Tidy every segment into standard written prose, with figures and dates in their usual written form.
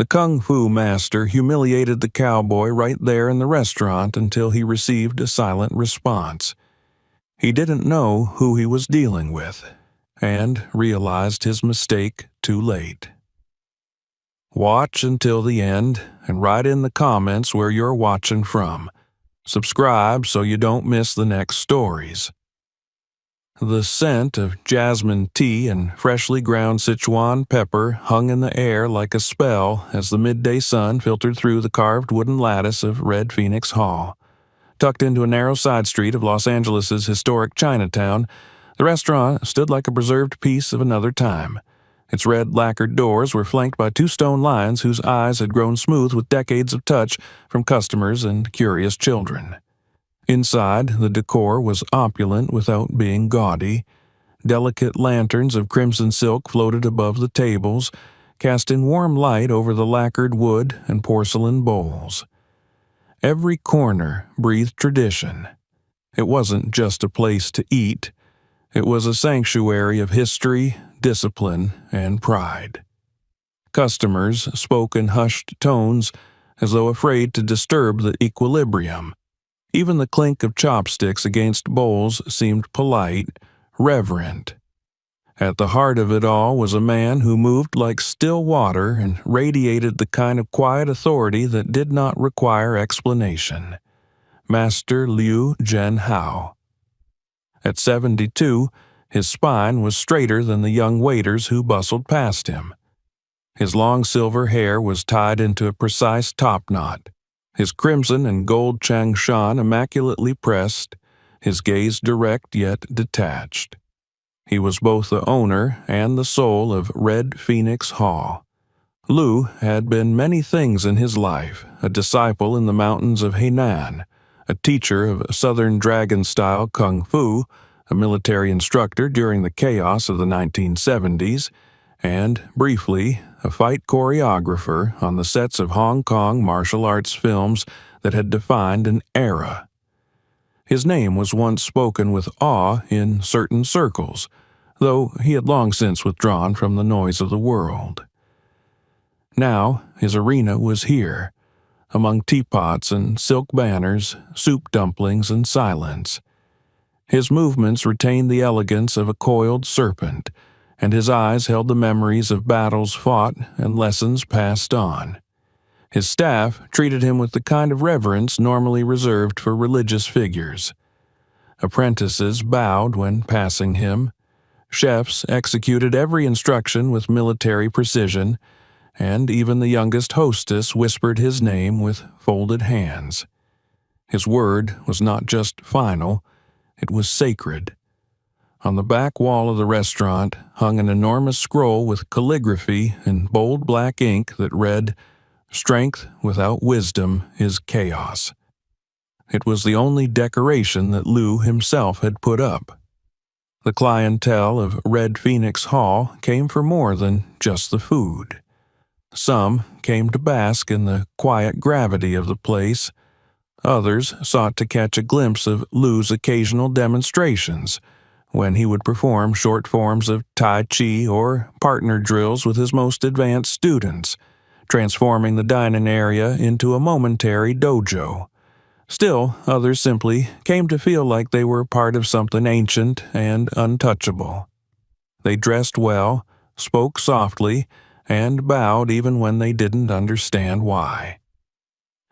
The kung fu master humiliated the cowboy right there in the restaurant until he received a silent response. He didn't know who he was dealing with, and realized his mistake too late. Watch until the end and write in the comments where you're watching from. Subscribe so you don't miss the next stories. The scent of jasmine tea and freshly ground Sichuan pepper hung in the air like a spell as the midday sun filtered through the carved wooden lattice of Red Phoenix Hall. Tucked into a narrow side street of Los Angeles' historic Chinatown, the restaurant stood like a preserved piece of another time. Its red lacquered doors were flanked by two stone lions whose eyes had grown smooth with decades of touch from customers and curious children. Inside, the decor was opulent without being gaudy. Delicate lanterns of crimson silk floated above the tables, casting warm light over the lacquered wood and porcelain bowls. Every corner breathed tradition. It wasn't just a place to eat. It was a sanctuary of history, discipline, and pride. Customers spoke in hushed tones, as though afraid to disturb the equilibrium. Even the clink of chopsticks against bowls seemed polite, reverent. At the heart of it all was a man who moved like still water and radiated the kind of quiet authority that did not require explanation. Master Liu Zhenhao. At 72, his spine was straighter than the young waiters who bustled past him. His long silver hair was tied into a precise topknot. His crimson and gold changshan immaculately pressed, his gaze direct yet detached. He was both the owner and the soul of Red Phoenix Hall. Liu had been many things in his life: a disciple in the mountains of Hainan, a teacher of Southern Dragon-style kung fu, a military instructor during the chaos of the 1970s, and, briefly, a fight choreographer on the sets of Hong Kong martial arts films that had defined an era. His name was once spoken with awe in certain circles, though he had long since withdrawn from the noise of the world. Now his arena was here, among teapots and silk banners, soup dumplings and silence. His movements retained the elegance of a coiled serpent, and his eyes held the memories of battles fought and lessons passed on. His staff treated him with the kind of reverence normally reserved for religious figures. Apprentices bowed when passing him. Chefs executed every instruction with military precision, and even the youngest hostess whispered his name with folded hands. His word was not just final, it was sacred. On the back wall of the restaurant hung an enormous scroll with calligraphy in bold black ink that read, "Strength without wisdom is chaos." It was the only decoration that Liu himself had put up. The clientele of Red Phoenix Hall came for more than just the food. Some came to bask in the quiet gravity of the place. Others sought to catch a glimpse of Liu's occasional demonstrations, when he would perform short forms of Tai Chi or partner drills with his most advanced students, transforming the dining area into a momentary dojo. Still, others simply came to feel like they were part of something ancient and untouchable. They dressed well, spoke softly, and bowed even when they didn't understand why.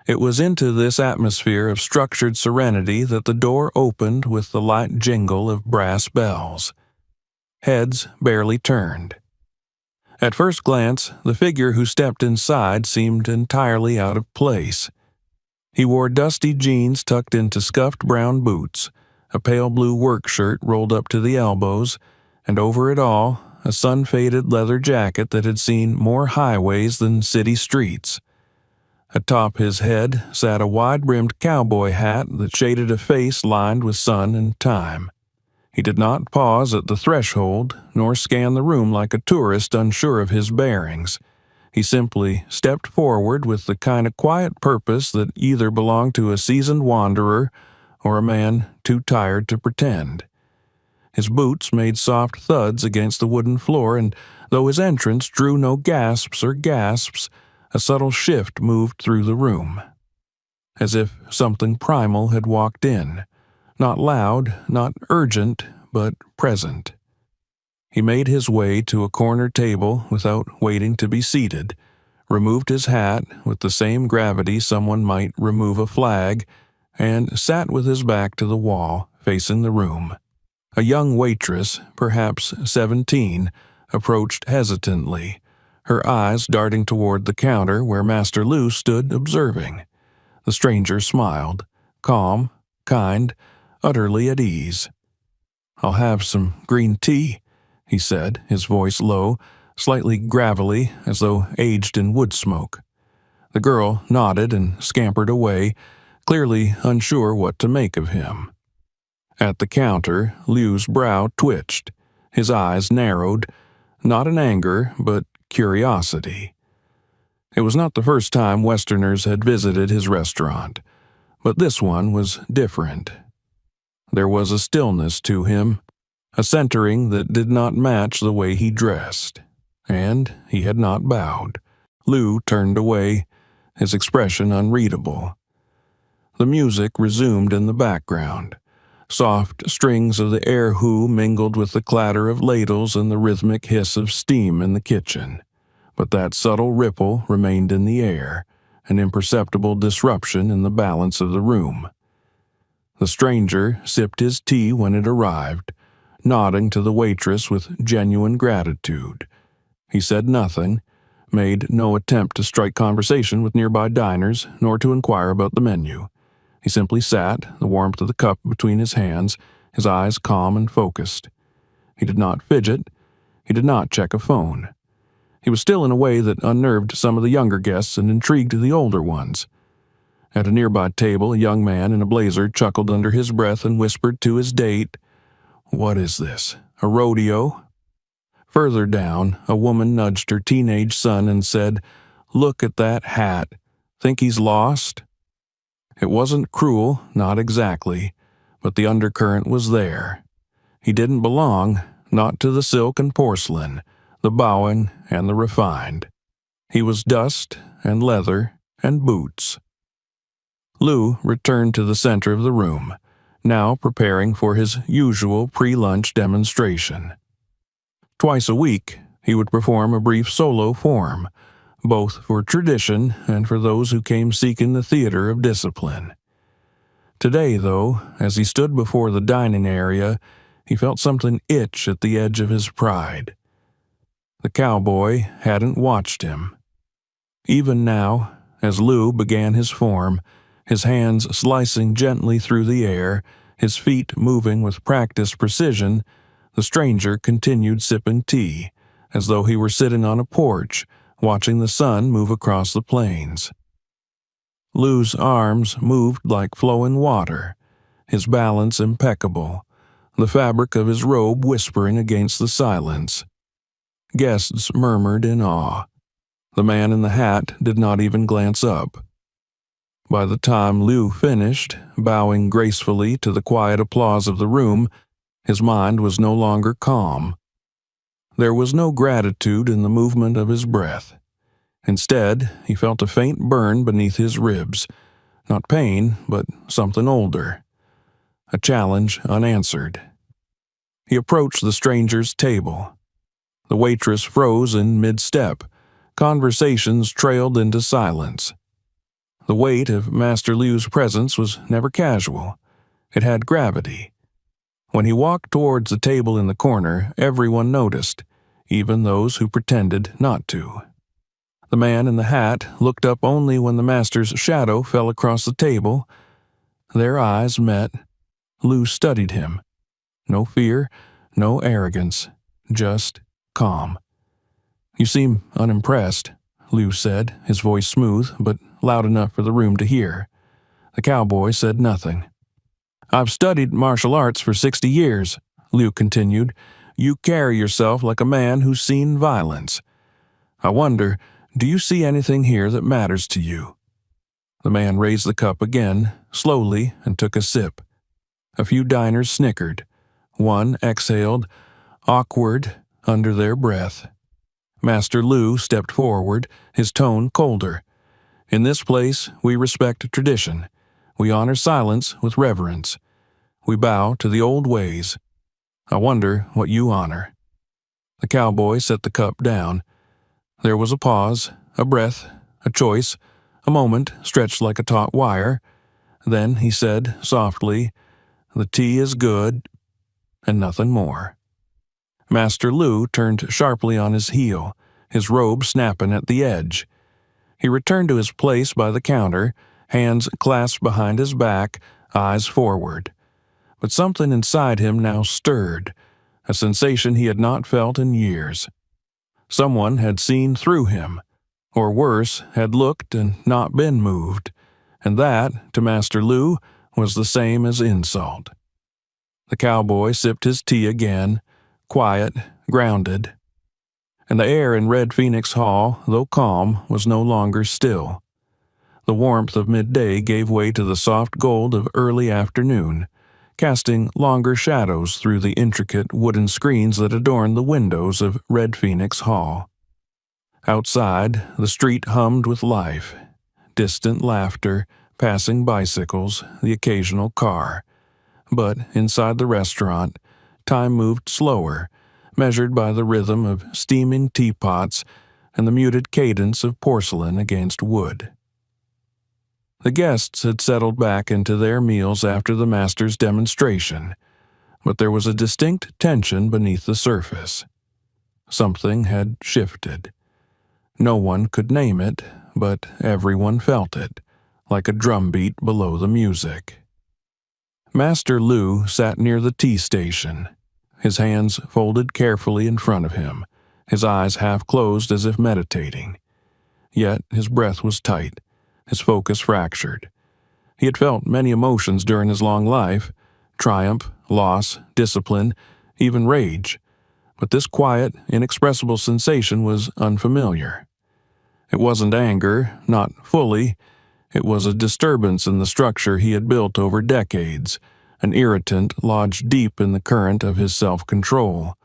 It was into this atmosphere of structured serenity that the door opened with the light jingle of brass bells. Heads barely turned. At first glance, the figure who stepped inside seemed entirely out of place. He wore dusty jeans tucked into scuffed brown boots, a pale blue work shirt rolled up to the elbows, and over it all, a sun-faded leather jacket that had seen more highways than city streets. Atop his head sat a wide-brimmed cowboy hat that shaded a face lined with sun and time. He did not pause at the threshold, nor scan the room like a tourist unsure of his bearings. He simply stepped forward with the kind of quiet purpose that either belonged to a seasoned wanderer or a man too tired to pretend. His boots made soft thuds against the wooden floor, and though his entrance drew no gasps or gasps, a subtle shift moved through the room, as if something primal had walked in, not loud, not urgent, but present. He made his way to a corner table without waiting to be seated, removed his hat with the same gravity someone might remove a flag, and sat with his back to the wall, facing the room. A young waitress, perhaps 17, approached hesitantly, her eyes darting toward the counter where Master Lou stood observing. The stranger smiled, calm, kind, utterly at ease. "I'll have some green tea," he said, his voice low, slightly gravelly, as though aged in wood smoke. The girl nodded and scampered away, clearly unsure what to make of him. At the counter, Liu's brow twitched, his eyes narrowed, not in anger, but curiosity. It was not the first time Westerners had visited his restaurant, but this one was different. There was a stillness to him, a centering that did not match the way he dressed, and he had not bowed. Liu turned away, his expression unreadable. The music resumed in the background. Soft strings of the air who mingled with the clatter of ladles and the rhythmic hiss of steam in the kitchen. But that subtle ripple remained in the air, an imperceptible disruption in the balance of the room. The stranger sipped his tea when it arrived, nodding to the waitress with genuine gratitude. He said nothing, made no attempt to strike conversation with nearby diners, nor to inquire about the menu. He simply sat, the warmth of the cup between his hands, his eyes calm and focused. He did not fidget. He did not check a phone. He was still in a way that unnerved some of the younger guests and intrigued the older ones. At a nearby table, a young man in a blazer chuckled under his breath and whispered to his date, "What is this, a rodeo?" Further down, a woman nudged her teenage son and said, "Look at that hat. Think he's lost?" It wasn't cruel, not exactly, but the undercurrent was there. He didn't belong, not to the silk and porcelain, the bowing and the refined. He was dust and leather and boots. Liu returned to the center of the room, now preparing for his usual pre-lunch demonstration. Twice a week, he would perform a brief solo form, both for tradition and for those who came seeking the theater of discipline. Today, though, as he stood before the dining area, he felt something itch at the edge of his pride. The cowboy hadn't watched him. Even now, as Liu began his form, his hands slicing gently through the air, his feet moving with practiced precision, the stranger continued sipping tea, as though he were sitting on a porch, watching the sun move across the plains. Liu's arms moved like flowing water, his balance impeccable, the fabric of his robe whispering against the silence. Guests murmured in awe. The man in the hat did not even glance up. By the time Liu finished, bowing gracefully to the quiet applause of the room, his mind was no longer calm. There was no gratitude in the movement of his breath. Instead, he felt a faint burn beneath his ribs, not pain, but something older. A challenge unanswered. He approached the stranger's table. The waitress froze in mid-step. Conversations trailed into silence. The weight of Master Liu's presence was never casual. It had gravity. When he walked towards the table in the corner, everyone noticed, even those who pretended not to. The man in the hat looked up only when the master's shadow fell across the table. Their eyes met. Liu studied him. No fear, no arrogance, just calm. "You seem unimpressed," Liu said, his voice smooth, but loud enough for the room to hear. The cowboy said nothing. "I've studied martial arts for 60 years, Liu continued. "You carry yourself like a man who's seen violence. I wonder, do you see anything here that matters to you?" The man raised the cup again, slowly, and took a sip. A few diners snickered. One exhaled, awkward, under their breath. Master Lu stepped forward, his tone colder. "In this place, we respect tradition. We honor silence with reverence. We bow to the old ways. I wonder what you honor." The cowboy set the cup down. There was a pause, a breath, a choice, a moment stretched like a taut wire. Then he said softly, "The tea is good," and nothing more. Master Lu turned sharply on his heel, his robe snapping at the edge. He returned to his place by the counter, hands clasped behind his back, eyes forward. But something inside him now stirred, a sensation he had not felt in years. Someone had seen through him, or worse, had looked and not been moved, and that, to Master Lu, was the same as insult. The cowboy sipped his tea again, quiet, grounded, and the air in Red Phoenix Hall, though calm, was no longer still. The warmth of midday gave way to the soft gold of early afternoon, casting longer shadows through the intricate wooden screens that adorned the windows of Red Phoenix Hall. Outside, the street hummed with life, distant laughter, passing bicycles, the occasional car. But inside the restaurant, time moved slower, measured by the rhythm of steaming teapots and the muted cadence of porcelain against wood. The guests had settled back into their meals after the master's demonstration, but there was a distinct tension beneath the surface. Something had shifted. No one could name it, but everyone felt it, like a drumbeat below the music. Master Lu sat near the tea station, his hands folded carefully in front of him, his eyes half closed as if meditating. Yet his breath was tight, his focus fractured. He had felt many emotions during his long life: triumph, loss, discipline, even rage. But this quiet, inexpressible sensation was unfamiliar. It wasn't anger, not fully. It was a disturbance in the structure he had built over decades, an irritant lodged deep in the current of his self-control.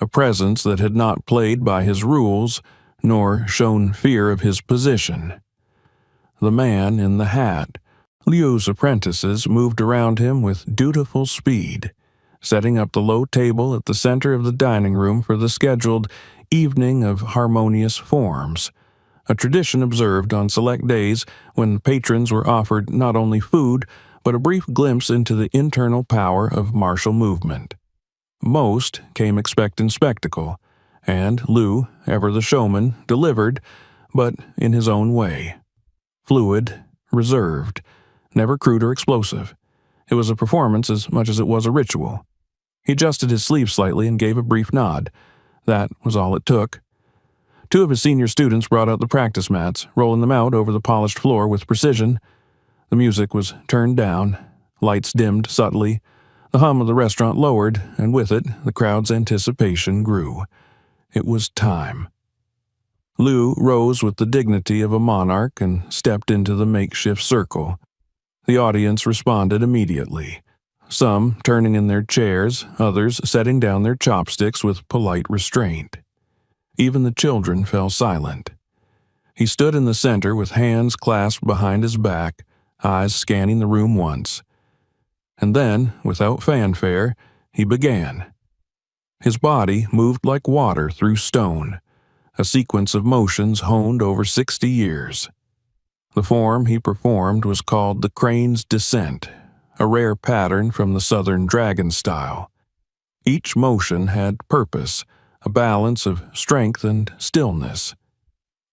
A presence that had not played by his rules, nor shown fear of his position. The man in the hat. Liu's apprentices moved around him with dutiful speed, setting up the low table at the center of the dining room for the scheduled evening of harmonious forms, a tradition observed on select days when patrons were offered not only food, but a brief glimpse into the internal power of martial movement. Most came expecting spectacle, and Liu, ever the showman, delivered, but in his own way. Fluid, reserved, never crude or explosive. It was a performance as much as it was a ritual. He adjusted his sleeve slightly and gave a brief nod. That was all it took. Two of his senior students brought out the practice mats, rolling them out over the polished floor with precision. The music was turned down, lights dimmed subtly, the hum of the restaurant lowered, and with it, the crowd's anticipation grew. It was time. Liu rose with the dignity of a monarch and stepped into the makeshift circle. The audience responded immediately, some turning in their chairs, others setting down their chopsticks with polite restraint. Even the children fell silent. He stood in the center with hands clasped behind his back, eyes scanning the room once. And then, without fanfare, he began. His body moved like water through stone, a sequence of motions honed over 60 years. The form he performed was called the Crane's Descent, a rare pattern from the Southern Dragon style. Each motion had purpose, a balance of strength and stillness.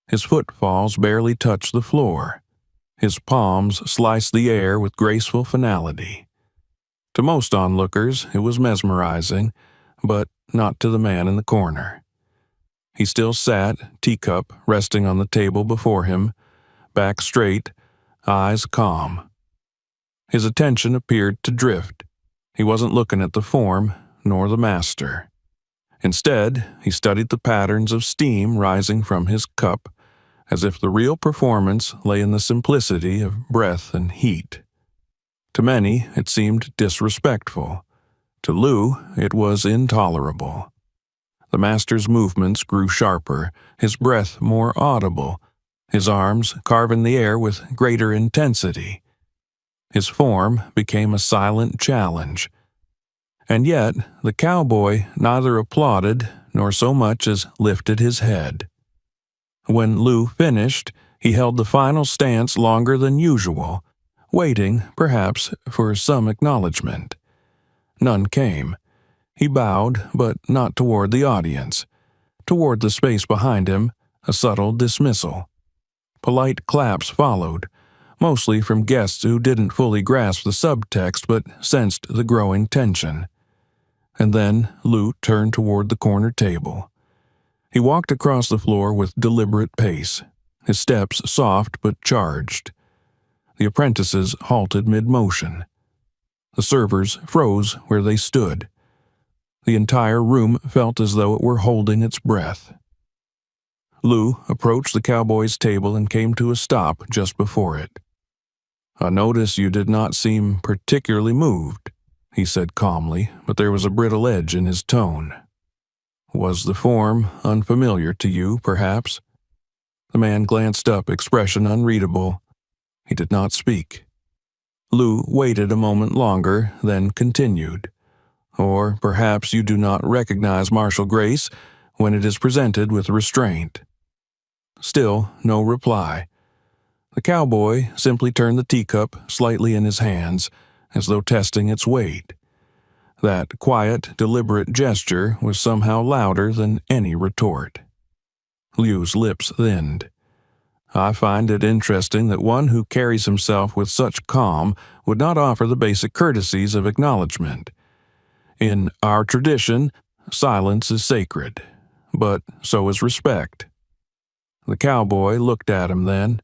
His footfalls barely touched the floor. His palms sliced the air with graceful finality. To most onlookers, it was mesmerizing, but not to the man in the corner. He still sat, teacup resting on the table before him, back straight, eyes calm. His attention appeared to drift. He wasn't looking at the form, nor the master. Instead, he studied the patterns of steam rising from his cup, as if the real performance lay in the simplicity of breath and heat. To many, it seemed disrespectful. To Liu, it was intolerable. The master's movements grew sharper, his breath more audible, his arms carving the air with greater intensity. His form became a silent challenge. And yet, the cowboy neither applauded nor so much as lifted his head. When Lou finished, he held the final stance longer than usual, waiting, perhaps, for some acknowledgement. None came. He bowed, but not toward the audience. Toward the space behind him, a subtle dismissal. Polite claps followed, mostly from guests who didn't fully grasp the subtext but sensed the growing tension. And then Lou turned toward the corner table. He walked across the floor with deliberate pace, his steps soft but charged. The apprentices halted mid-motion. The servers froze where they stood. The entire room felt as though it were holding its breath. Lou approached the cowboy's table and came to a stop just before it. "I notice you did not seem particularly moved," he said calmly, but there was a brittle edge in his tone. "Was the form unfamiliar to you, perhaps?" The man glanced up, expression unreadable. He did not speak. Lou waited a moment longer, then continued. "Or perhaps you do not recognize martial grace when it is presented with restraint." Still no reply. The cowboy simply turned the teacup slightly in his hands, as though testing its weight. That quiet, deliberate gesture was somehow louder than any retort. Liu's lips thinned. "I find it interesting that one who carries himself with such calm would not offer the basic courtesies of acknowledgement. In our tradition, silence is sacred, but so is respect." The cowboy looked at him then.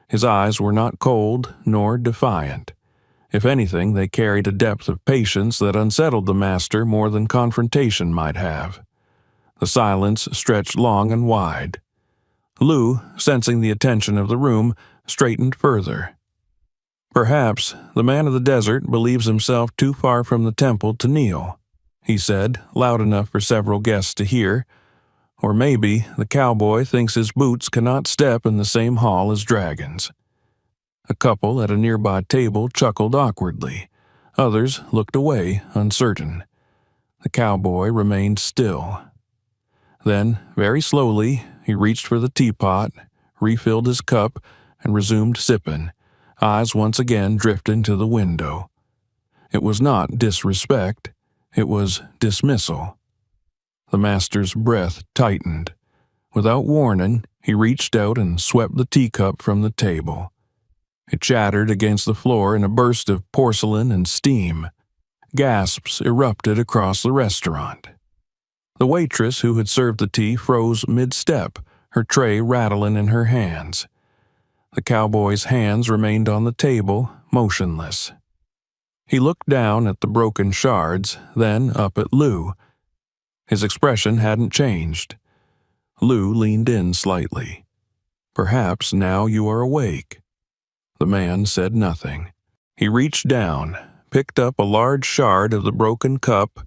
His eyes were not cold nor defiant. If anything, they carried a depth of patience that unsettled the master more than confrontation might have. The silence stretched long and wide. Lou, sensing the attention of the room, straightened further. "Perhaps the man of the desert believes himself too far from the temple to kneel," he said, loud enough for several guests to hear. "Or maybe the cowboy thinks his boots cannot step in the same hall as dragons." A couple at a nearby table chuckled awkwardly. Others looked away, uncertain. The cowboy remained still. Then, very slowly, he reached for the teapot, refilled his cup, and resumed sipping, eyes once again drifting to the window. It was not disrespect, it was dismissal. The master's breath tightened. Without warning, he reached out and swept the teacup from the table. It chattered against the floor in a burst of porcelain and steam. Gasps erupted across the restaurant. The waitress who had served the tea froze mid-step, her tray rattling in her hands. The cowboy's hands remained on the table, motionless. He looked down at the broken shards, then up at Lou. His expression hadn't changed. Lou leaned in slightly. "Perhaps now you are awake." The man said nothing. He reached down, picked up a large shard of the broken cup,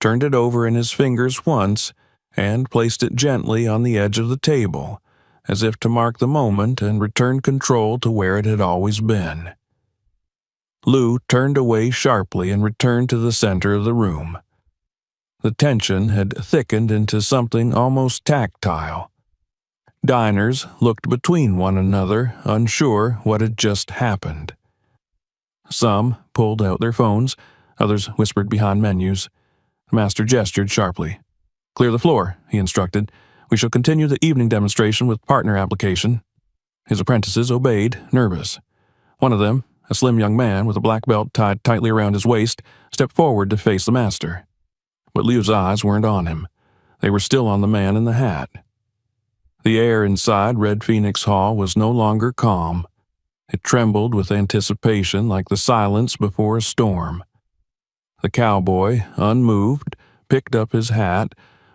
turned it over in his fingers once, and placed it gently on the edge of the table, as if to mark the moment and return control to where it had always been. Lou turned away sharply and returned to the center of the room. The tension had thickened into something almost tactile. Diners looked between one another, unsure what had just happened. Some pulled out their phones, others whispered behind menus. The master gestured sharply. "Clear the floor," he instructed. "We shall continue the evening demonstration with partner application." His apprentices obeyed, nervous. One of them, a slim young man with a black belt tied tightly around his waist, stepped forward to face the master. But Liu's eyes weren't on him. They were still on the man in the hat. The air inside Red Phoenix Hall was no longer calm. It trembled with anticipation like the silence before a storm. The cowboy, unmoved, picked up his hat,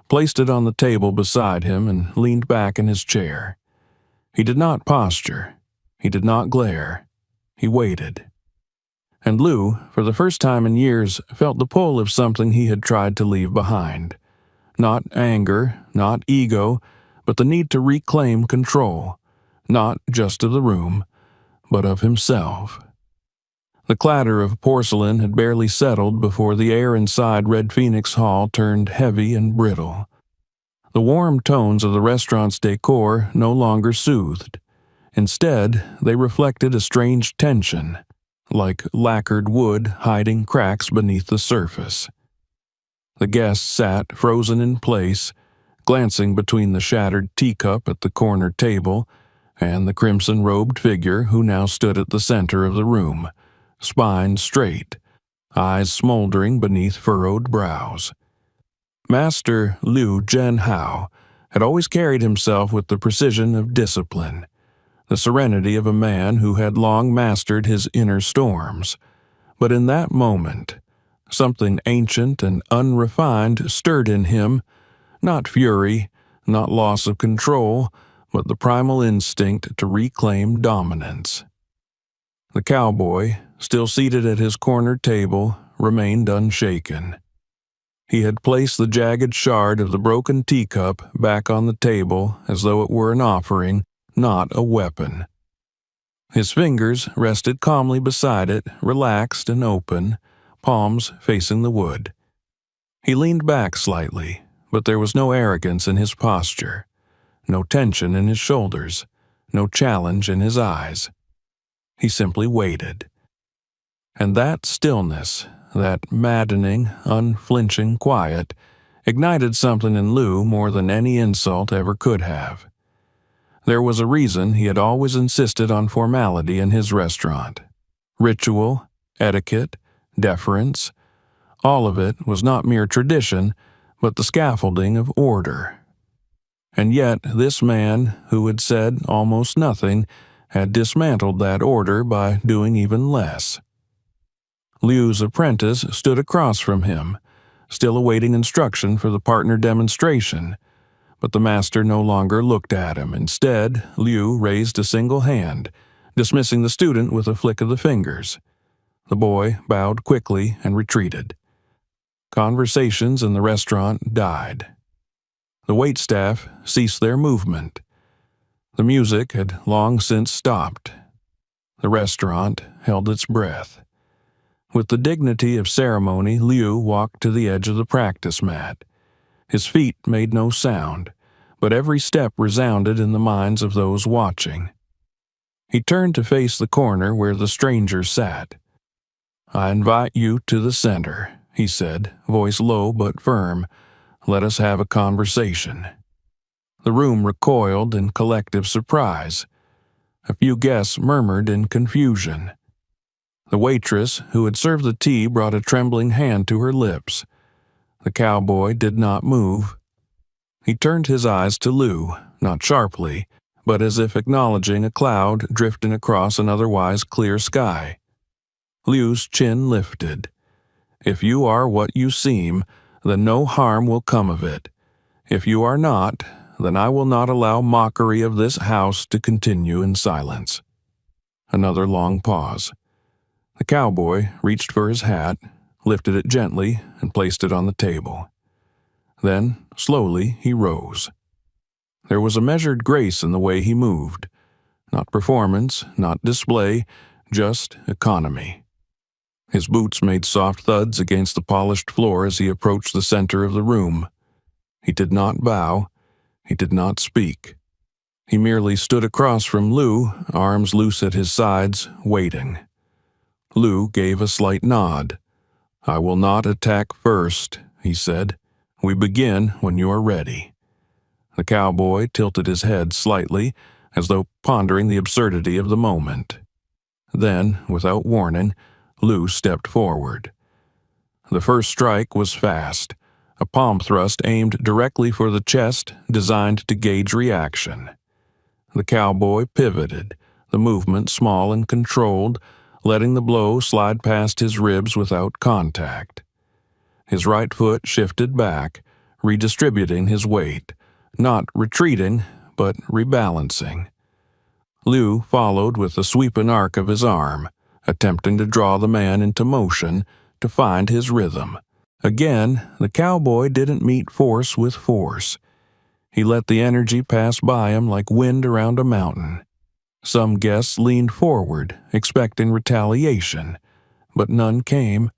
placed it on the table beside him, and leaned back in his chair. He did not posture. He did not glare. He waited. And Lou, for the first time in years, felt the pull of something he had tried to leave behind. Not anger, not ego, but the need to reclaim control, not just of the room, but of himself. The clatter of porcelain had barely settled before the air inside Red Phoenix Hall turned heavy and brittle. The warm tones of the restaurant's decor no longer soothed. Instead, they reflected a strange tension, like lacquered wood hiding cracks beneath the surface. The guests sat frozen in place, glancing between the shattered teacup at the corner table and the crimson-robed figure who now stood at the center of the room, spine straight, eyes smoldering beneath furrowed brows. Master Liu Zhenhao had always carried himself with the precision of discipline, the serenity of a man who had long mastered his inner storms. But in that moment, something ancient and unrefined stirred in him, not fury, not loss of control, but the primal instinct to reclaim dominance. The cowboy, still seated at his corner table, remained unshaken. He had placed the jagged shard of the broken teacup back on the table as though it were an offering, not a weapon. His fingers rested calmly beside it, relaxed and open, palms facing the wood. He leaned back slightly, but there was no arrogance in his posture, no tension in his shoulders, no challenge in his eyes. He simply waited. And that stillness, that maddening, unflinching quiet, ignited something in Liu more than any insult ever could have. There was a reason he had always insisted on formality in his restaurant. Ritual, etiquette, deference, all of it was not mere tradition, but the scaffolding of order. And yet this man, who had said almost nothing, had dismantled that order by doing even less. Liu's apprentice stood across from him, still awaiting instruction for the partner demonstration, but the master no longer looked at him. Instead, Liu raised a single hand, dismissing the student with a flick of the fingers. The boy bowed quickly and retreated. Conversations in the restaurant died. The waitstaff ceased their movement. The music had long since stopped. The restaurant held its breath. With the dignity of ceremony, Liu walked to the edge of the practice mat. His feet made no sound, but every step resounded in the minds of those watching. He turned to face the corner where the stranger sat. "I invite you to the center," he said, voice low but firm. "Let us have a conversation." The room recoiled in collective surprise. A few guests murmured in confusion. The waitress who had served the tea brought a trembling hand to her lips. The cowboy did not move. He turned his eyes to Liu, not sharply, but as if acknowledging a cloud drifting across an otherwise clear sky. Liu's chin lifted. "If you are what you seem, then no harm will come of it. If you are not, then I will not allow mockery of this house to continue in silence." Another long pause. The cowboy reached for his hat, lifted it gently, and placed it on the table. Then, slowly, he rose. There was a measured grace in the way he moved. Not performance, not display, just economy. His boots made soft thuds against the polished floor as he approached the center of the room. He did not bow. He did not speak. He merely stood across from Liu, arms loose at his sides, waiting. Liu gave a slight nod. "I will not attack first," he said. "We begin when you are ready." The cowboy tilted his head slightly, as though pondering the absurdity of the moment. Then, without warning, Liu stepped forward. The first strike was fast, a palm thrust aimed directly for the chest, designed to gauge reaction. The cowboy pivoted, the movement small and controlled, letting the blow slide past his ribs without contact. His right foot shifted back, redistributing his weight, not retreating, but rebalancing. Liu followed with a sweep and arc of his arm, attempting to draw the man into motion, to find his rhythm. Again, the cowboy didn't meet force with force. He let the energy pass by him like wind around a mountain. Some guests leaned forward, expecting retaliation, but none came.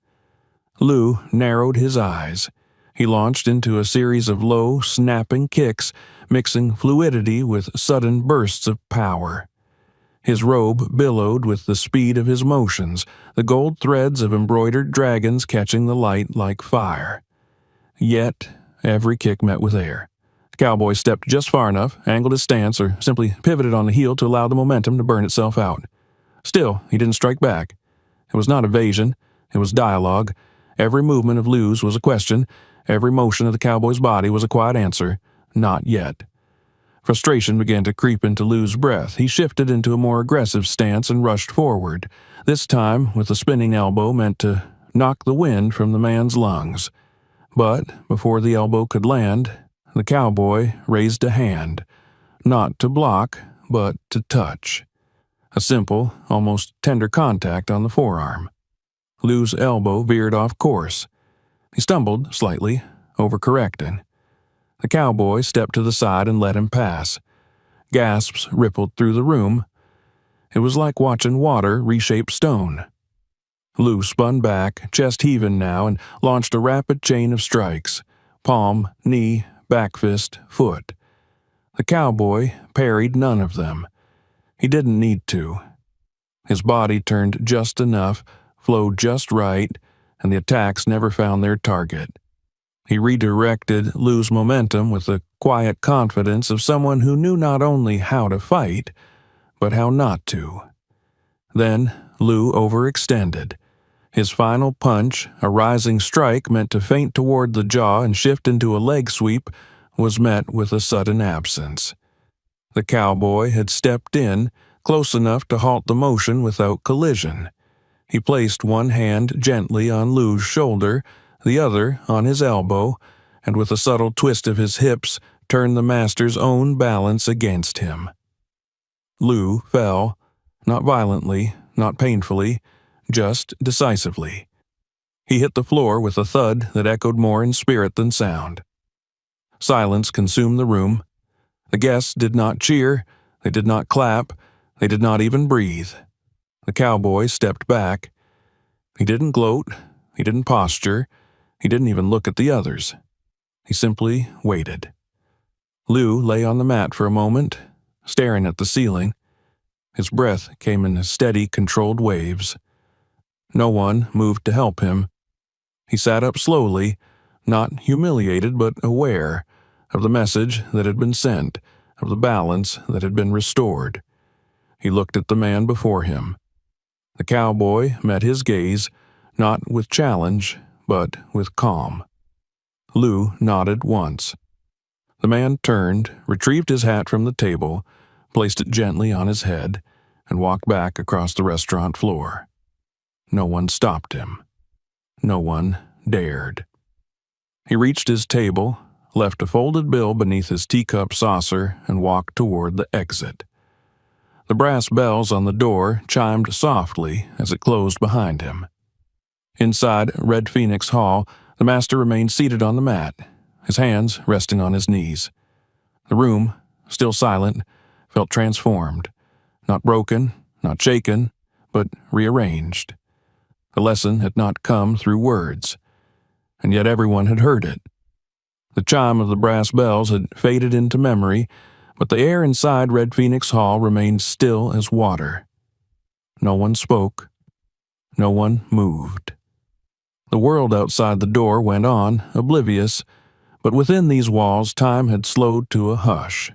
Lou narrowed his eyes. He launched into a series of low, snapping kicks, mixing fluidity with sudden bursts of power. His robe billowed with the speed of his motions, the gold threads of embroidered dragons catching the light like fire. Yet, every kick met with air. The cowboy stepped just far enough, angled his stance, or simply pivoted on the heel to allow the momentum to burn itself out. Still, he didn't strike back. It was not evasion, it was dialogue. Every movement of Lou's was a question, every motion of the cowboy's body was a quiet answer. Not yet. Frustration began to creep into Lou's breath. He shifted into a more aggressive stance and rushed forward, this time with a spinning elbow meant to knock the wind from the man's lungs. But before the elbow could land, the cowboy raised a hand, not to block, but to touch. A simple, almost tender contact on the forearm. Lou's elbow veered off course. He stumbled slightly, overcorrecting. The cowboy stepped to the side and let him pass. Gasps rippled through the room. It was like watching water reshape stone. Lou spun back, chest heaving now, and launched a rapid chain of strikes. Palm, knee, back fist, foot. The cowboy parried none of them. He didn't need to. His body turned just enough, flowed just right, and the attacks never found their target. He redirected Lou's momentum with the quiet confidence of someone who knew not only how to fight, but how not to. Then Lou overextended. His final punch, a rising strike meant to feint toward the jaw and shift into a leg sweep, was met with a sudden absence. The cowboy had stepped in, close enough to halt the motion without collision. He placed one hand gently on Lou's shoulder, the other on his elbow, and with a subtle twist of his hips, turned the master's own balance against him. Lou fell, not violently, not painfully, just decisively. He hit the floor with a thud that echoed more in spirit than sound. Silence consumed the room. The guests did not cheer, they did not clap, they did not even breathe. The cowboy stepped back. He didn't gloat, he didn't posture, he didn't even look at the others. He simply waited. Lou lay on the mat for a moment, staring at the ceiling. His breath came in steady, controlled waves. No one moved to help him. He sat up slowly, not humiliated but aware of the message that had been sent, of the balance that had been restored. He looked at the man before him. The cowboy met his gaze, not with challenge, but with calm. Lou nodded once. The man turned, retrieved his hat from the table, placed it gently on his head, and walked back across the restaurant floor. No one stopped him. No one dared. He reached his table, left a folded bill beneath his teacup saucer, and walked toward the exit. The brass bells on the door chimed softly as it closed behind him. Inside Red Phoenix Hall, the master remained seated on the mat, his hands resting on his knees. The room, still silent, felt transformed, not broken, not shaken, but rearranged. The lesson had not come through words, and yet everyone had heard it. The chime of the brass bells had faded into memory, but the air inside Red Phoenix Hall remained still as water. No one spoke. No one moved. The world outside the door went on, oblivious, but within these walls time had slowed to a hush.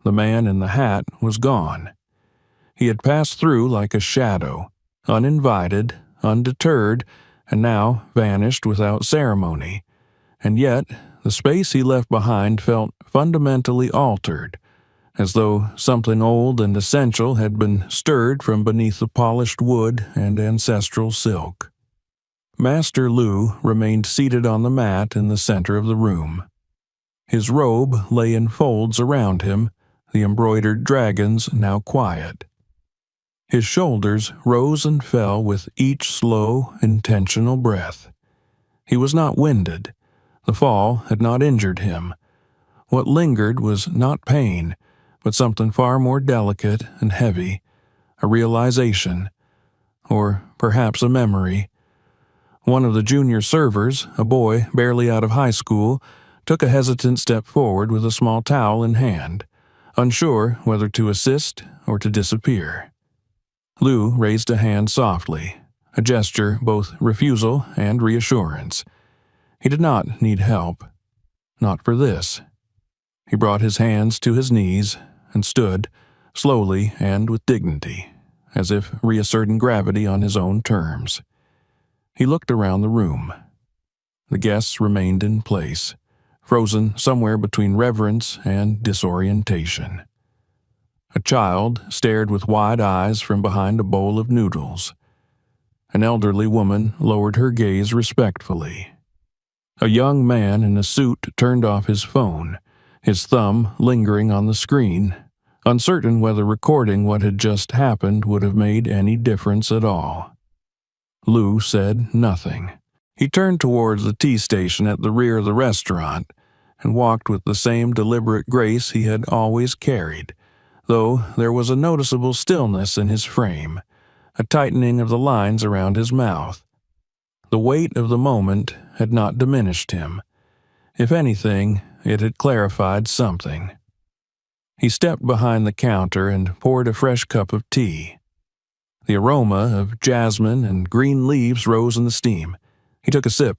The man in the hat was gone. He had passed through like a shadow, uninvited, undeterred, and now vanished without ceremony. And yet, the space he left behind felt fundamentally altered, as though something old and essential had been stirred from beneath the polished wood and ancestral silk. Master Lou remained seated on the mat in the center of the room. His robe lay in folds around him, the embroidered dragons now quiet. His shoulders rose and fell with each slow, intentional breath. He was not winded. The fall had not injured him. What lingered was not pain, but something far more delicate and heavy, a realization, or perhaps a memory. One of the junior servers, a boy barely out of high school, took a hesitant step forward with a small towel in hand, unsure whether to assist or to disappear. Lou raised a hand softly, a gesture both refusal and reassurance. He did not need help. Not for this. He brought his hands to his knees and stood, slowly and with dignity, as if reasserting gravity on his own terms. He looked around the room. The guests remained in place, frozen somewhere between reverence and disorientation. A child stared with wide eyes from behind a bowl of noodles. An elderly woman lowered her gaze respectfully. A young man in a suit turned off his phone, his thumb lingering on the screen, uncertain whether recording what had just happened would have made any difference at all. Lou said nothing. He turned towards the tea station at the rear of the restaurant and walked with the same deliberate grace he had always carried, though there was a noticeable stillness in his frame, a tightening of the lines around his mouth. The weight of the moment had not diminished him. If anything, it had clarified something. He stepped behind the counter and poured a fresh cup of tea. The aroma of jasmine and green leaves rose in the steam. He took a sip.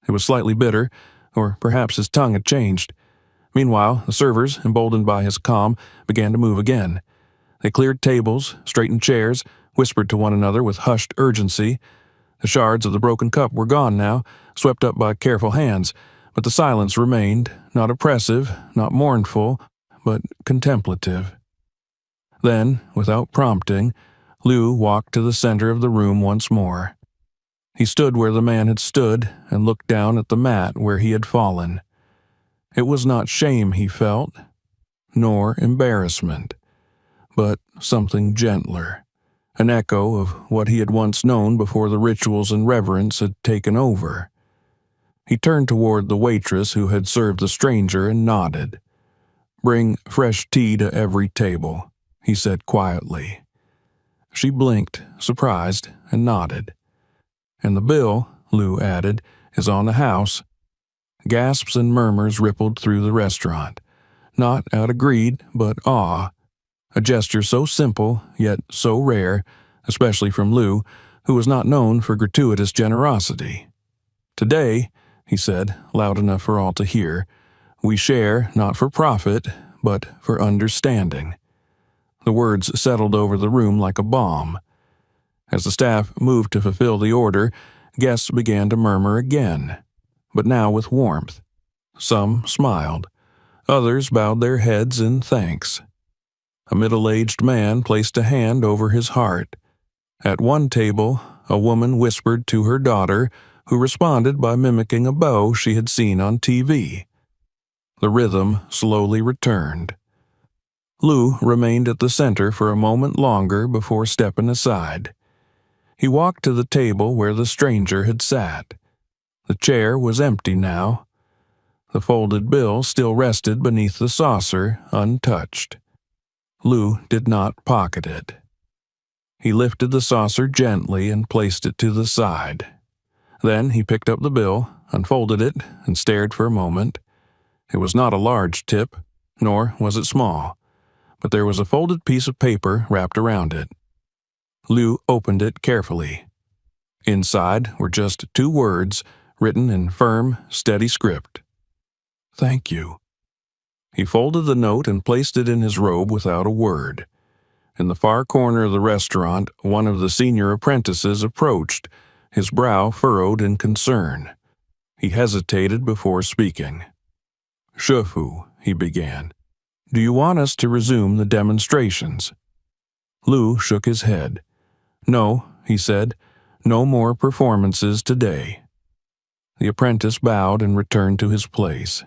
It was slightly bitter, or perhaps his tongue had changed. Meanwhile, the servers, emboldened by his calm, began to move again. They cleared tables, straightened chairs, whispered to one another with hushed urgency. The shards of the broken cup were gone now, swept up by careful hands, but the silence remained, not oppressive, not mournful, but contemplative. Then, without prompting, Lou walked to the center of the room once more. He stood where the man had stood and looked down at the mat where he had fallen. It was not shame he felt, nor embarrassment, but something gentler, an echo of what he had once known before the rituals and reverence had taken over. He turned toward the waitress who had served the stranger and nodded. "Bring fresh tea to every table," he said quietly. She blinked, surprised, and nodded. "And the bill," Lou added, "is on the house." Gasps and murmurs rippled through the restaurant, not out of greed, but awe, a gesture so simple, yet so rare, especially from Lou, who was not known for gratuitous generosity. "Today," he said, loud enough for all to hear, "we share not for profit, but for understanding." The words settled over the room like a bomb. As the staff moved to fulfill the order, guests began to murmur again, but now with warmth. Some smiled. Others bowed their heads in thanks. A middle-aged man placed a hand over his heart. At one table, a woman whispered to her daughter, who responded by mimicking a bow she had seen on TV. The rhythm slowly returned. Lou remained at the center for a moment longer before stepping aside. He walked to the table where the stranger had sat. The chair was empty now. The folded bill still rested beneath the saucer, untouched. Lou did not pocket it. He lifted the saucer gently and placed it to the side. Then he picked up the bill, unfolded it, and stared for a moment. It was not a large tip, nor was it small, but there was a folded piece of paper wrapped around it. Lou opened it carefully. Inside were just 2 words, written in firm, steady script. "Thank you." He folded the note and placed it in his robe without a word. In the far corner of the restaurant, one of the senior apprentices approached, his brow furrowed in concern. He hesitated before speaking. "Shufu," he began, "do you want us to resume the demonstrations?" Lou shook his head. "No," he said, "no more performances today." The apprentice bowed and returned to his place.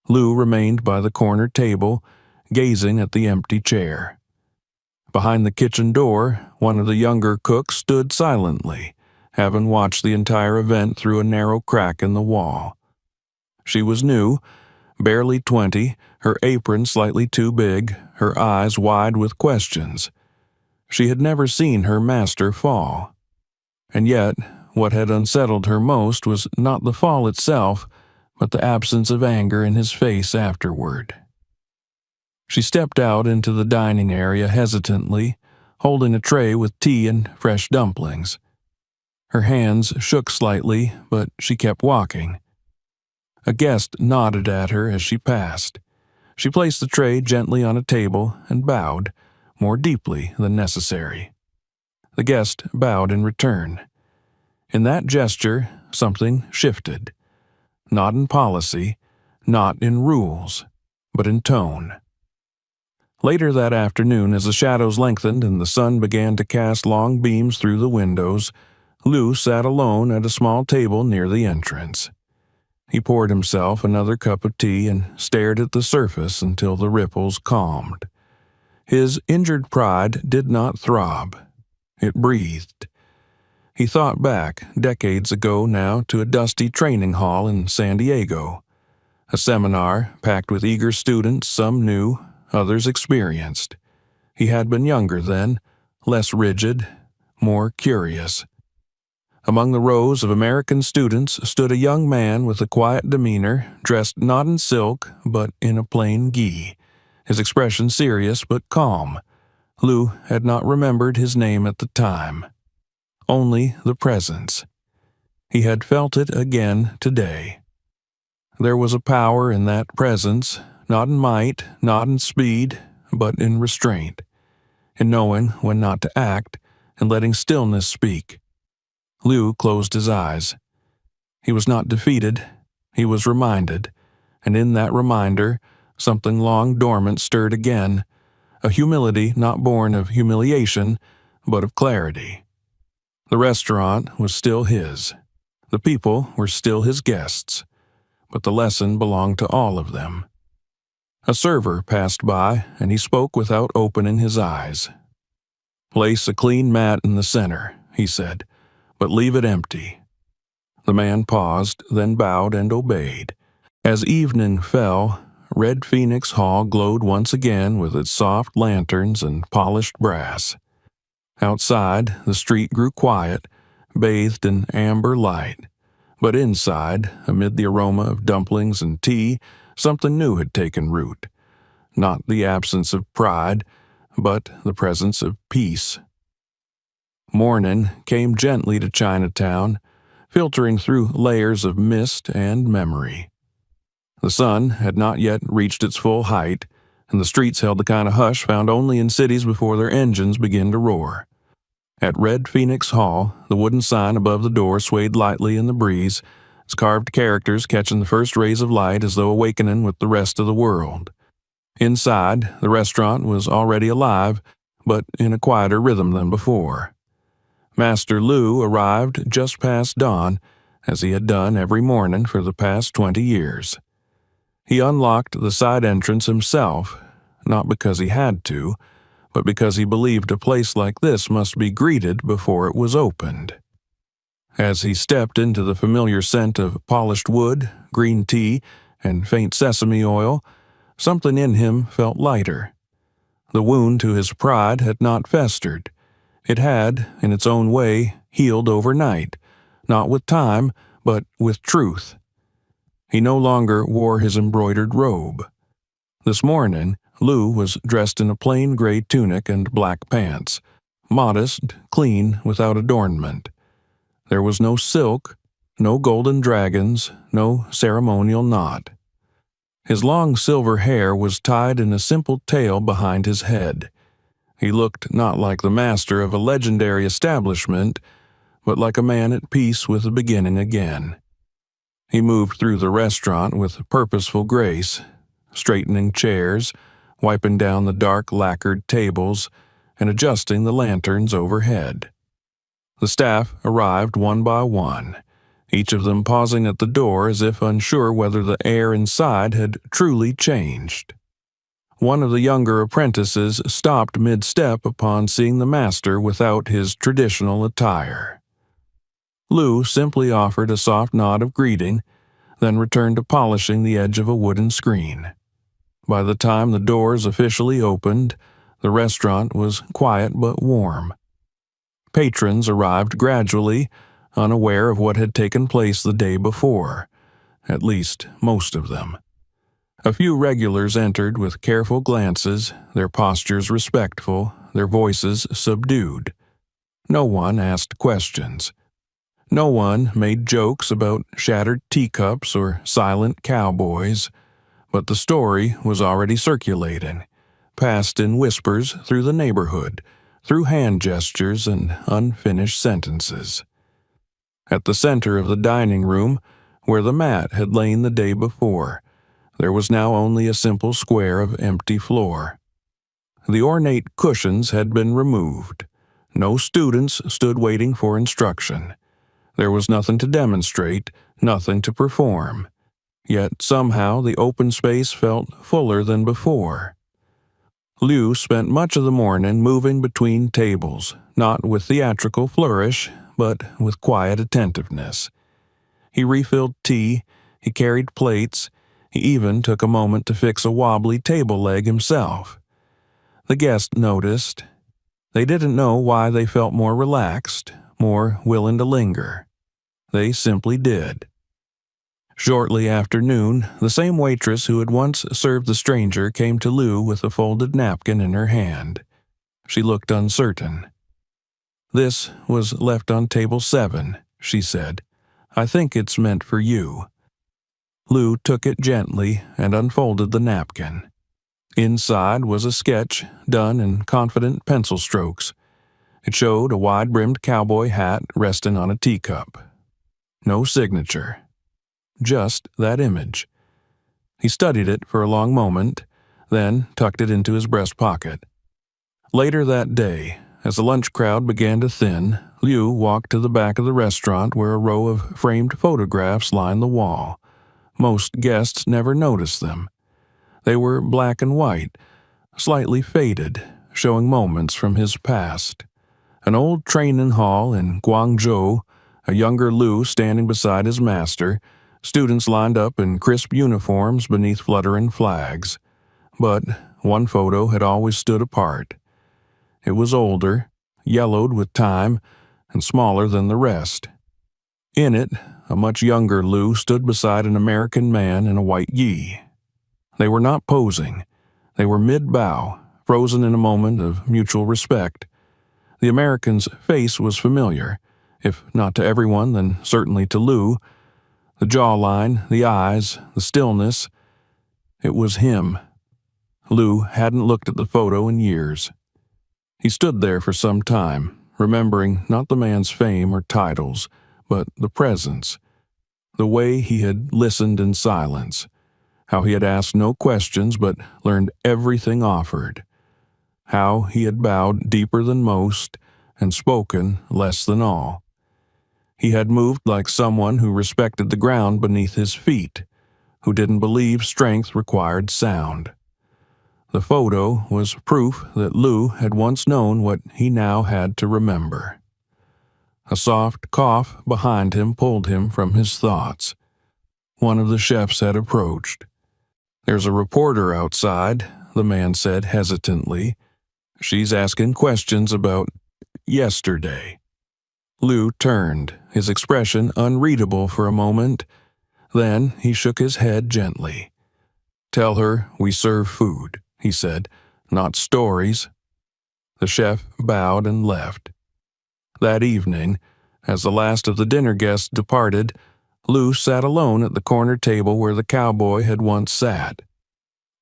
Lou remained by the corner table, gazing at the empty chair. Behind the kitchen door, one of the younger cooks stood silently, having watched the entire event through a narrow crack in the wall. She was new, barely 20, her apron slightly too big, her eyes wide with questions. She had never seen her master fall. And yet, what had unsettled her most was not the fall itself, but the absence of anger in his face afterward. She stepped out into the dining area hesitantly, holding a tray with tea and fresh dumplings. Her hands shook slightly, but she kept walking. A guest nodded at her as she passed. She placed the tray gently on a table and bowed, more deeply than necessary. The guest bowed in return. In that gesture, something shifted. Not in policy, not in rules, but in tone. Later that afternoon, as the shadows lengthened and the sun began to cast long beams through the windows, Lou sat alone at a small table near the entrance. He poured himself another cup of tea and stared at the surface until the ripples calmed. His injured pride did not throb. It breathed. He thought back, decades ago now, to a dusty training hall in San Diego. A seminar packed with eager students, some new, others experienced. He had been younger then, less rigid, more curious. Among the rows of American students stood a young man with a quiet demeanor, dressed not in silk, but in a plain gi, his expression serious but calm. Lou had not remembered his name at the time. Only the presence. He had felt it again today. There was a power in that presence, not in might, not in speed, but in restraint, in knowing when not to act and letting stillness speak. Lou closed his eyes. He was not defeated, he was reminded, and in that reminder, something long dormant stirred again, a humility not born of humiliation, but of clarity. The restaurant was still his. The people were still his guests, but the lesson belonged to all of them. A server passed by, and he spoke without opening his eyes. "Place a clean mat in the center," he said, "but leave it empty." The man paused, then bowed and obeyed. As evening fell, Red Phoenix Hall glowed once again with its soft lanterns and polished brass. Outside, the street grew quiet, bathed in amber light. But inside, amid the aroma of dumplings and tea, something new had taken root. Not the absence of pride, but the presence of peace. Morning came gently to Chinatown, filtering through layers of mist and memory. The sun had not yet reached its full height, and the streets held the kind of hush found only in cities before their engines begin to roar. At Red Phoenix Hall, the wooden sign above the door swayed lightly in the breeze, its carved characters catching the first rays of light as though awakening with the rest of the world. Inside, the restaurant was already alive, but in a quieter rhythm than before. Master Lou arrived just past dawn, as he had done every morning for the past 20 years. He unlocked the side entrance himself, not because he had to, but because he believed a place like this must be greeted before it was opened. As he stepped into the familiar scent of polished wood, green tea, and faint sesame oil, something in him felt lighter. The wound to his pride had not festered. It had, in its own way, healed overnight, not with time, but with truth. He no longer wore his embroidered robe. This morning, Lou was dressed in a plain gray tunic and black pants, modest, clean, without adornment. There was no silk, no golden dragons, no ceremonial knot. His long silver hair was tied in a simple tail behind his head. He looked not like the master of a legendary establishment, but like a man at peace with the beginning again. He moved through the restaurant with purposeful grace, straightening chairs, wiping down the dark lacquered tables, and adjusting the lanterns overhead. The staff arrived one by one, each of them pausing at the door as if unsure whether the air inside had truly changed. One of the younger apprentices stopped mid-step upon seeing the master without his traditional attire. Lou simply offered a soft nod of greeting, then returned to polishing the edge of a wooden screen. By the time the doors officially opened, the restaurant was quiet but warm. Patrons arrived gradually, unaware of what had taken place the day before, at least most of them. A few regulars entered with careful glances, their postures respectful, their voices subdued. No one asked questions. No one made jokes about shattered teacups or silent cowboys, but the story was already circulating, passed in whispers through the neighborhood, through hand gestures and unfinished sentences. At the center of the dining room, where the mat had lain the day before, there was now only a simple square of empty floor. The ornate cushions had been removed. No students stood waiting for instruction. There was nothing to demonstrate, nothing to perform. Yet somehow the open space felt fuller than before. Liu spent much of the morning moving between tables, not with theatrical flourish, but with quiet attentiveness. He refilled tea, he carried plates, he even took a moment to fix a wobbly table leg himself. The guests noticed. They didn't know why they felt more relaxed, more willing to linger. They simply did. Shortly after noon, the same waitress who had once served the stranger came to Lou with a folded napkin in her hand. She looked uncertain. "This was left on table 7, she said. "I think it's meant for you." Lou took it gently and unfolded the napkin. Inside was a sketch done in confident pencil strokes. It showed a wide-brimmed cowboy hat resting on a teacup. No signature. Just that image. He studied it for a long moment, then tucked it into his breast pocket. Later that day, as the lunch crowd began to thin, Liu walked to the back of the restaurant where a row of framed photographs lined the wall. Most guests never noticed them. They were black and white, slightly faded, showing moments from his past. An old training hall in Guangzhou, a younger Liu standing beside his master, students lined up in crisp uniforms beneath fluttering flags. But one photo had always stood apart. It was older, yellowed with time, and smaller than the rest. In it, a much younger Liu stood beside an American man in a white gi. They were not posing. They were mid-bow, frozen in a moment of mutual respect. The American's face was familiar, if not to everyone, then certainly to Liu. The jawline, the eyes, the stillness. It was him. Liu hadn't looked at the photo in years. He stood there for some time, remembering not the man's fame or titles, but the presence. The way he had listened in silence. How he had asked no questions but learned everything offered. How he had bowed deeper than most and spoken less than all. He had moved like someone who respected the ground beneath his feet, who didn't believe strength required sound. The photo was proof that Liu had once known what he now had to remember. A soft cough behind him pulled him from his thoughts. One of the chefs had approached. "There's a reporter outside," the man said hesitantly. "She's asking questions about yesterday." Liu turned, his expression unreadable for a moment. Then he shook his head gently. "Tell her we serve food," he said, "not stories." The chef bowed and left. That evening, as the last of the dinner guests departed, Liu sat alone at the corner table where the cowboy had once sat.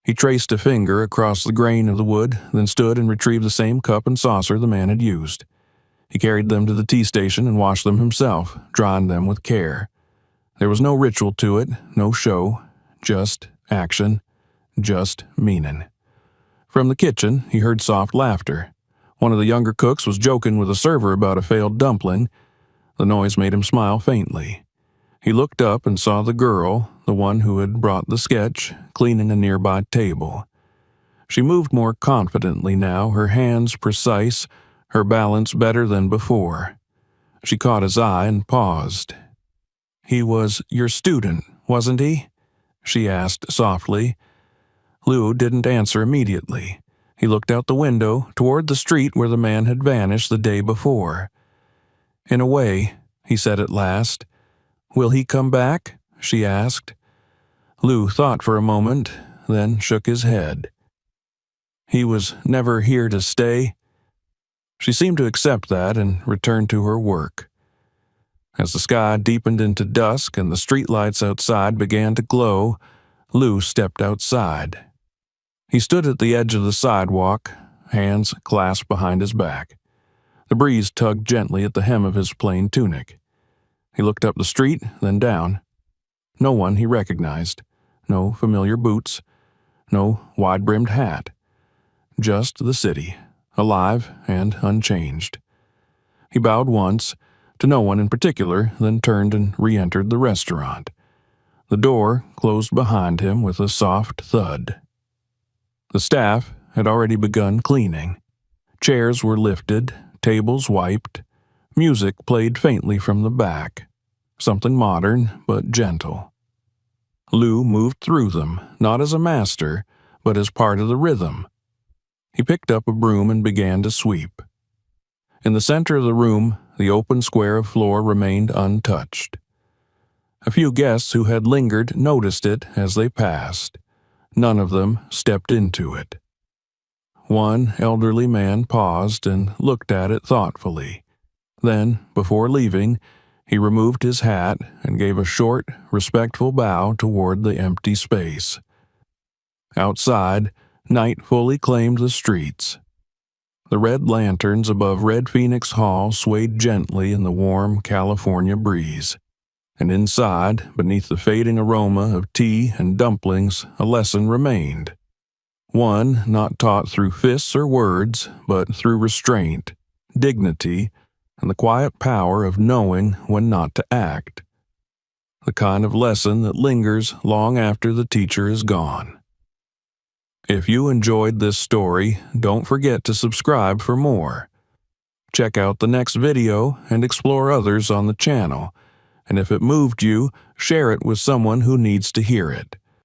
He traced a finger across the grain of the wood, then stood and retrieved the same cup and saucer the man had used. He carried them to the tea station and washed them himself, drying them with care. There was no ritual to it, no show, just action, just meaning. From the kitchen, he heard soft laughter. One of the younger cooks was joking with a server about a failed dumpling. The noise made him smile faintly. He looked up and saw the girl, the one who had brought the sketch, cleaning a nearby table. She moved more confidently now, her hands precise, her balance better than before. She caught his eye and paused. "He was your student, wasn't he?" she asked softly. Lou didn't answer immediately. He looked out the window toward the street where the man had vanished the day before. "In a way," he said at last. "Will he come back?" she asked. Lou thought for a moment, then shook his head. "He was never here to stay." She seemed to accept that and returned to her work. As the sky deepened into dusk and the streetlights outside began to glow, Lou stepped outside. He stood at the edge of the sidewalk, hands clasped behind his back. The breeze tugged gently at the hem of his plain tunic. He looked up the street, then down. No one he recognized. No familiar boots. No wide-brimmed hat. Just the city, alive and unchanged. He bowed once, to no one in particular, then turned and re-entered the restaurant. The door closed behind him with a soft thud. The staff had already begun cleaning. Chairs were lifted, tables wiped. Music played faintly from the back. Something modern, but gentle. Lou moved through them, not as a master, but as part of the rhythm. He picked up a broom and began to sweep. In the center of the room, the open square of floor remained untouched. A few guests who had lingered noticed it as they passed. None of them stepped into it. One elderly man paused and looked at it thoughtfully. Then, before leaving, he removed his hat and gave a short, respectful bow toward the empty space. Outside, night fully claimed the streets. The red lanterns above Red Phoenix Hall swayed gently in the warm California breeze. And inside, beneath the fading aroma of tea and dumplings, a lesson remained. One not taught through fists or words, but through restraint, dignity, and the quiet power of knowing when not to act. The kind of lesson that lingers long after the teacher is gone. If you enjoyed this story, don't forget to subscribe for more. Check out the next video and explore others on the channel. And if it moved you, share it with someone who needs to hear it.